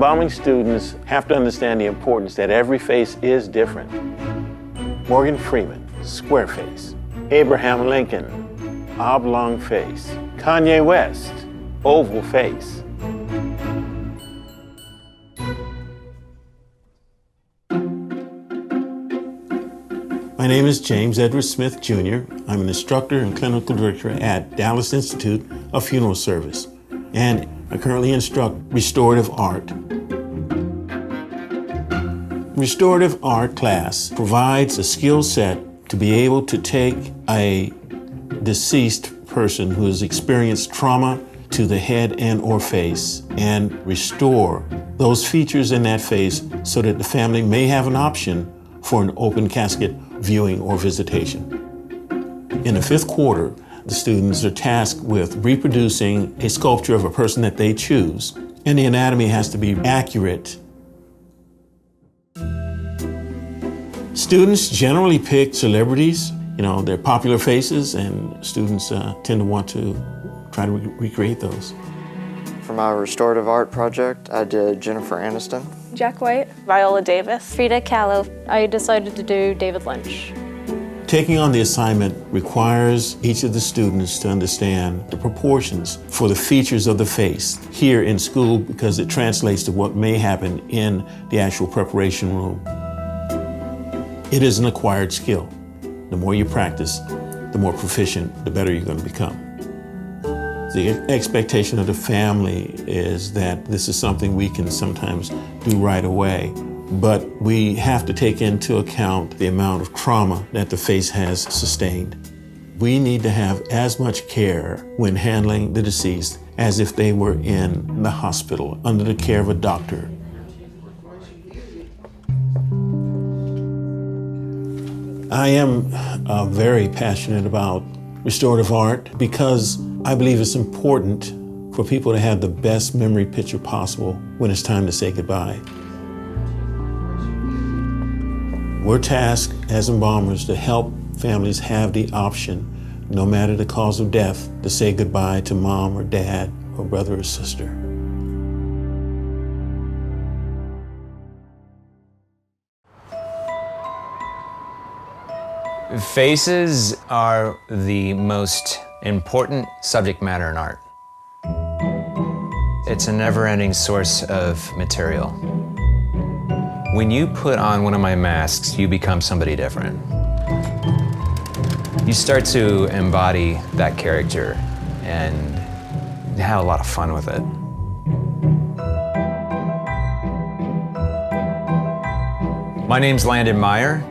embalming students have to understand the importance that every face is different. Morgan Freeman, square face. Abraham Lincoln, oblong face. Kanye West, oval face. My name is James Edward Smith, Jr. I'm an instructor and clinical director at Dallas Institute of Funeral Service, and I currently instruct restorative art. Restorative art class provides a skill set to be able to take a deceased person who has experienced trauma to the head and or face and restore those features in that face so that the family may have an option for an open casket viewing or visitation. In the fifth quarter, the students are tasked with reproducing a sculpture of a person that they choose, and the anatomy has to be accurate. Students generally pick celebrities, they're popular faces, and students tend to want to try to recreate those. For my restorative art project, I did Jennifer Aniston, Jack White, Viola Davis, Frida Kahlo. I decided to do David Lynch. Taking on the assignment requires each of the students to understand the proportions for the features of the face here in school, because it translates to what may happen in the actual preparation room. It is an acquired skill. The more you practice, the more proficient, the better you're going to become. The expectation of the family is that this is something we can sometimes do right away, but we have to take into account the amount of trauma that the face has sustained. We need to have as much care when handling the deceased as if they were in the hospital under the care of a doctor. I am very passionate about restorative art because I believe it's important for people to have the best memory picture possible when it's time to say goodbye. We're tasked as embalmers to help families have the option, no matter the cause of death, to say goodbye to mom or dad or brother or sister. Faces are the most important subject matter in art. It's a never-ending source of material. When you put on one of my masks, you become somebody different. You start to embody that character and have a lot of fun with it. My name's Landon Meyer,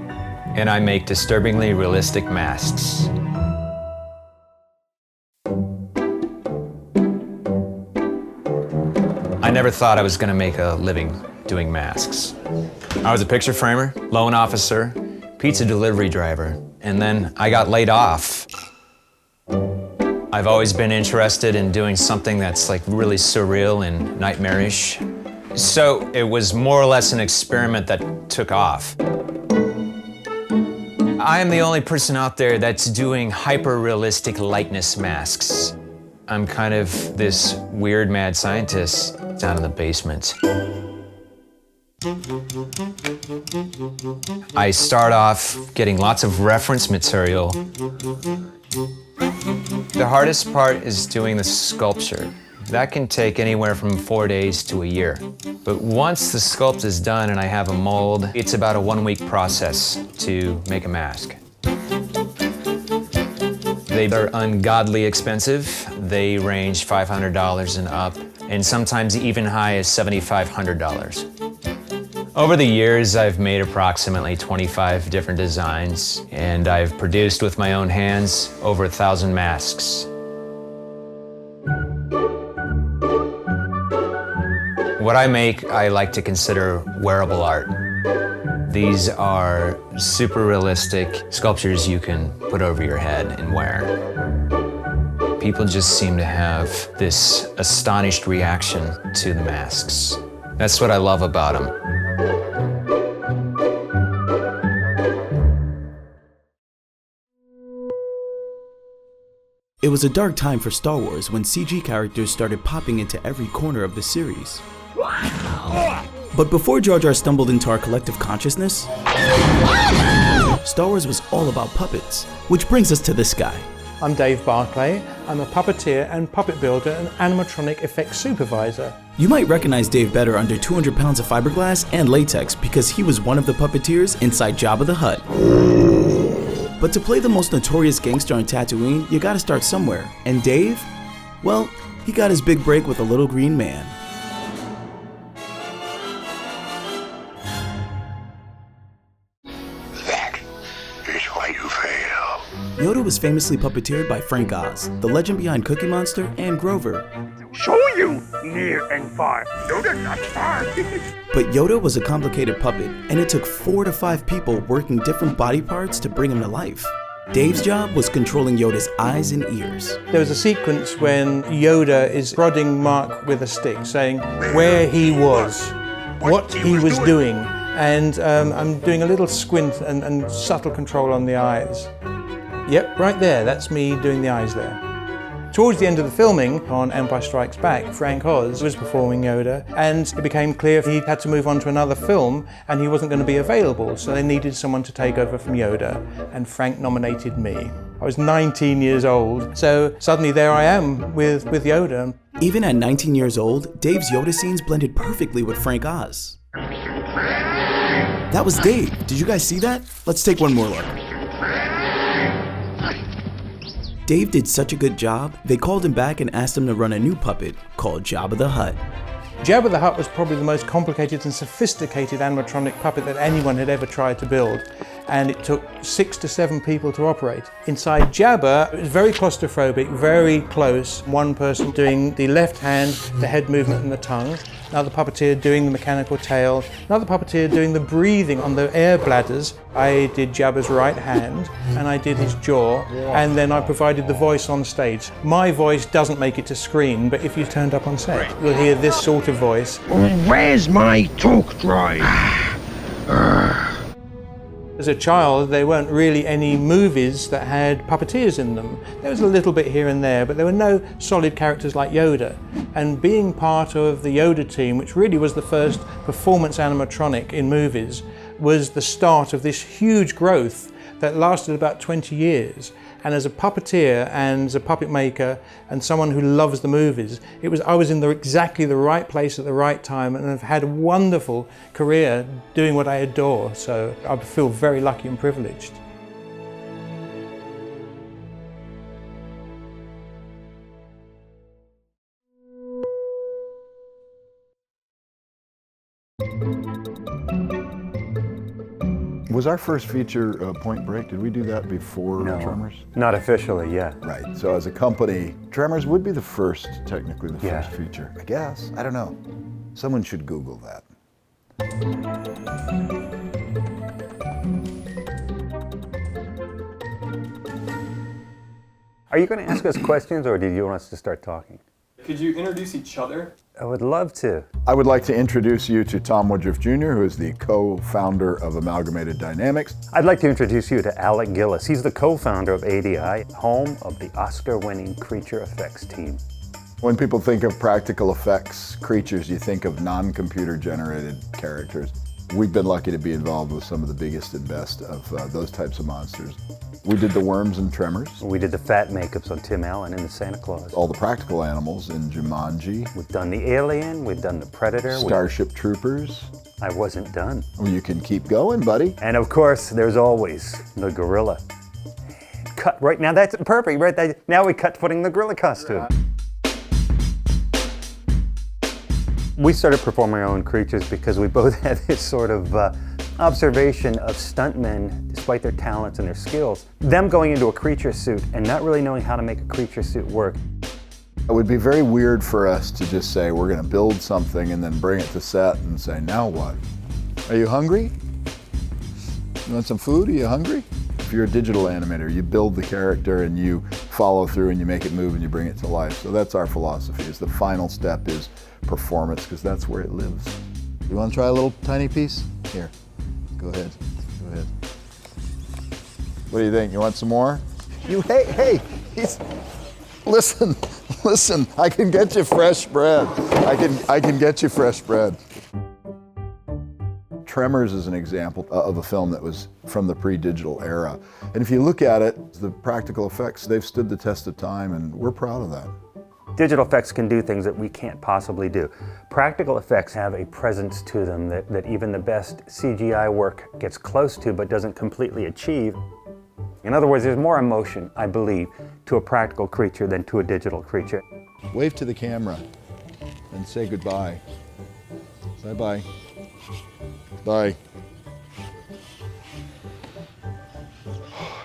and I make disturbingly realistic masks. I never thought I was going to make a living doing masks. I was a picture framer, loan officer, pizza delivery driver, and then I got laid off. I've always been interested in doing something that's like really surreal and nightmarish. So it was more or less an experiment that took off. I am the only person out there that's doing hyper-realistic likeness masks. I'm kind of this weird mad scientist down in the basement. I start off getting lots of reference material. The hardest part is doing the sculpture. That can take anywhere from 4 days to a year. But once the sculpt is done and I have a mold, it's about a 1-week process to make a mask. They are ungodly expensive. They range $500 and up, and sometimes even high as $7,500. Over the years, I've made approximately 25 different designs, and I've produced with my own hands over 1,000 masks. What I make, I like to consider wearable art. These are super realistic sculptures you can put over your head and wear. People just seem to have this astonished reaction to the masks. That's what I love about them. It was a dark time for Star Wars when CG characters started popping into every corner of the series. But before Jar Jar stumbled into our collective consciousness, Star Wars was all about puppets, which brings us to this guy. I'm Dave Barclay. I'm a puppeteer and puppet builder and animatronic effects supervisor. You might recognize Dave better under 200 pounds of fiberglass and latex because he was one of the puppeteers inside Jabba the Hutt. But to play the most notorious gangster on Tatooine, you gotta start somewhere. And Dave? Well, he got his big break with a little green man. That is why you fail. Yoda was famously puppeteered by Frank Oz, the legend behind Cookie Monster and Grover. Show you near and far. Yoda not far. But Yoda was a complicated puppet, and it took 4 to 5 people working different body parts to bring him to life. Dave's job was controlling Yoda's eyes and ears. There was a sequence when Yoda is prodding Mark with a stick, saying where he was, what he was doing, and I'm doing a little squint and subtle control on the eyes. Yep, right there, that's me doing the eyes there. Towards the end of the filming on Empire Strikes Back, Frank Oz was performing Yoda, and it became clear he had to move on to another film and he wasn't going to be available, so they needed someone to take over from Yoda, and Frank nominated me. I was 19 years old, so suddenly there I am with Yoda. Even at 19 years old, Dave's Yoda scenes blended perfectly with Frank Oz. That was Dave. Did you guys see that? Let's take one more look. Dave did such a good job, they called him back and asked him to run a new puppet called Jabba the Hutt. Jabba the Hutt was probably the most complicated and sophisticated animatronic puppet that anyone had ever tried to build, and it took 6 to 7 people to operate. Inside Jabba, it was very claustrophobic, very close. One person doing the left hand, the head movement and the tongue, another puppeteer doing the mechanical tail, another puppeteer doing the breathing on the air bladders. I did Jabba's right hand, and I did his jaw, and then I provided the voice on stage. My voice doesn't make it to screen, but if you turned up on set, you'll hear this sort of voice. Where's my talk drive? As a child, there weren't really any movies that had puppeteers in them. There was a little bit here and there, but there were no solid characters like Yoda. And being part of the Yoda team, which really was the first performance animatronic in movies, was the start of this huge growth that lasted about 20 years. And as a puppeteer and as a puppet maker and someone who loves the movies, I was in exactly the right place at the right time, and I've had a wonderful career doing what I adore. So I feel very lucky and privileged. Was our first feature Point Break? Did we do that before Tremors? Not officially, yeah. Right, so as a company, Tremors would be the first, technically the first feature. I guess, I don't know. Someone should Google that. Are you going to ask us questions, or did you want us to start talking? Could you introduce each other? I would love to. I would like to introduce you to Tom Woodruff Jr., who is the co-founder of Amalgamated Dynamics. I'd like to introduce you to Alec Gillis. He's the co-founder of ADI, home of the Oscar-winning creature effects team. When people think of practical effects creatures, you think of non-computer generated characters. We've been lucky to be involved with some of the biggest and best of those types of monsters. We did the worms in Tremors. We did the fat makeups on Tim Allen in the Santa Claus. All the practical animals in Jumanji. We've done the Alien, we've done the Predator. Starship Troopers. I wasn't done. Well, you can keep going, buddy. And of course, there's always the gorilla. Cut right now, that's perfect, right? Now we cut putting the gorilla costume. We started performing our own creatures because we both had this sort of observation of stuntmen, despite their talents and their skills, them going into a creature suit and not really knowing how to make a creature suit work. It would be very weird for us to just say we're going to build something and then bring it to set and say, now what? Are you hungry? You want some food? Are you hungry? If you're a digital animator, you build the character and you follow through and you make it move and you bring it to life. So that's our philosophy, is the final step is performance, because that's where it lives. You want to try a little tiny piece? Here, go ahead, go ahead. What do you think? You want some more? Hey, listen, Listen, I can get you fresh bread. I can get you fresh bread. Tremors is an example of a film that was from the pre-digital era. And if you look at it, the practical effects, they've stood the test of time, and we're proud of that. Digital effects can do things that we can't possibly do. Practical effects have a presence to them that even the best CGI work gets close to but doesn't completely achieve. In other words, there's more emotion, I believe, to a practical creature than to a digital creature. Wave to the camera and say goodbye. Bye-bye. Bye.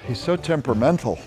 He's so temperamental.